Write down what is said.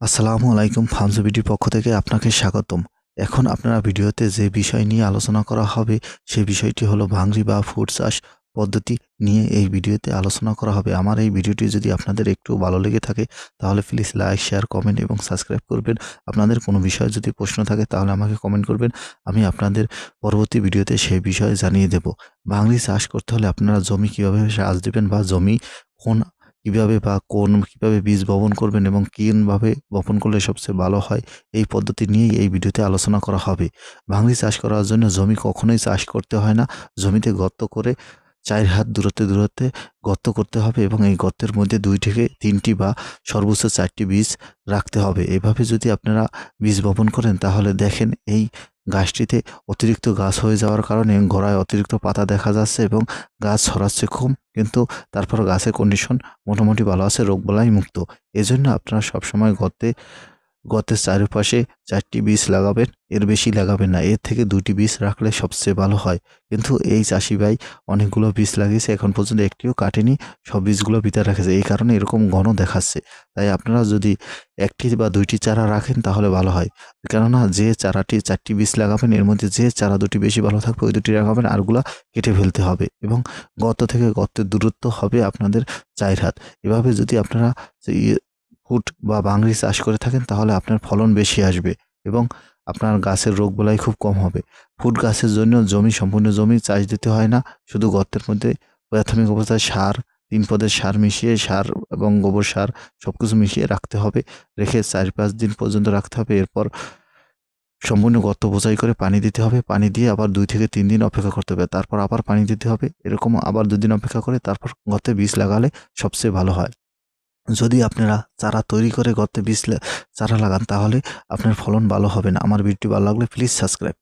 আসসালামু আলাইকুম ফার্মস বিডির পক্ষ থেকে আপনাকে স্বাগতম। এখন আপনারা ভিডিওতে যে বিষয় নিয়ে আলোচনা করা হবে সেই বিষয়টি হলো ভাংরি বা ফুড চাষ পদ্ধতি নিয়ে এই ভিডিওতে আলোচনা করা হবে। আমার এই ভিডিওটি যদি আপনাদের একটু ভালো লেগে থাকে তাহলে প্লিজ লাইক, শেয়ার, কমেন্ট এবং সাবস্ক্রাইব করবেন। আপনাদের কোনো বিষয়ে যদি প্রশ্ন থাকে তাহলে আমাকে কমেন্ট করবেন। আমি আপনাদের পরবর্তী ভিডিওতে সেই বিষয়ে জানিয়ে দেব। ভাংরি চাষ করতে হলে আপনারা জমি কিভাবে চাষ দিবেন বা জমি কোন কিভাবে বীজ বপন করবেন এবং কিভাবে বপন করলে সবচেয়ে ভালো হয় এই পদ্ধতি নিয়েই এই ভিডিওতে আলোচনা করা হবে। ভাংরি চাষ করার জন্য জমি কখনোই চাষ করতে হয় না। জমিতে গর্ত করে ৪ হাত দূরত্বে গর্ত করতে হবে এবং এই গর্তের মধ্যে ২ থেকে ৩টি বা সর্বোচ্চ ৪টি বীজ রাখতে হবে। এভাবে যদি আপনারা বীজ বপন করেন তাহলে দেখেন এই গাছটিতে অতিরিক্ত গাছ হয়ে যাওয়ার কারণে গোড়ায় অতিরিক্ত পাতা দেখা যাচ্ছে এবং গাছ ছড়াচ্ছে কম, কিন্তু তারপর গাছের কন্ডিশন মোটামুটি ভালো আছে, রোগবালাই মুক্ত। এজন্য আপনারা সবসময় গর্তের চারপাশে ৪টি বীজ লাগাবেন, এর বেশি লাগাবেন না। এর থেকে ২টি বীজ রাখলে সবচেয়ে ভালো হয়। কিন্তু এই চাষি ভাই অনেকগুলো বীজ লাগিয়েছে, এখন পর্যন্ত একটিও কাটেনি, সব বীজগুলো ভিতরে রেখেছে। এই কারণে এরকম ঘন দেখাচ্ছে। তাই আপনারা যদি ১টি বা ২টি চারা রাখেন তাহলে ভালো হয়। কেননা যে চারাটি ৪টি বীজ লাগাবেন এর মধ্যে যে চারা দুটি বেশি ভালো থাকবে ওই দুটি লাগাবেন, আরগুলা কেটে ফেলতে হবে এবং গর্ত থেকে গর্তের দূরত্ব হবে আপনাদের ৪ হাত। এভাবে যদি আপনারা ফুড বা ভাংরি চাষ করে থাকেন তাহলে আপনার ফলন বেশি আসবে এবং আপনার গাছের রোগবালাই খুব কম হবে। ফুড গাছের জন্য সম্পূর্ণ জমি চাষ দিতে হয় না, শুধু গর্তের মধ্যে প্রাথমিক অবস্থায় সার, ৩ পদের সার মিশিয়ে, সার এবং গোবর সার সবকিছু মিশিয়ে রাখতে হবে। রেখে ৪-৫ দিন পর্যন্ত রাখতে হবে। এরপর সম্পূর্ণ গর্ত বোঝাই করে পানি দিতে হবে। পানি দিয়ে আবার ২ থেকে ৩ দিন অপেক্ষা করতে হবে। তারপর আবার পানি দিতে হবে। এরকম আবার ২ দিন অপেক্ষা করে তারপর গর্তে বীজ লাগালে সবচেয়ে ভালো হয়। যদি আপনারা চারা তৈরি করে গর্তে চারা লাগান তাহলে আপনার ফলন ভালো হবে না। আমার ভিডিওটি ভালো লাগলে প্লিজ সাবস্ক্রাইব।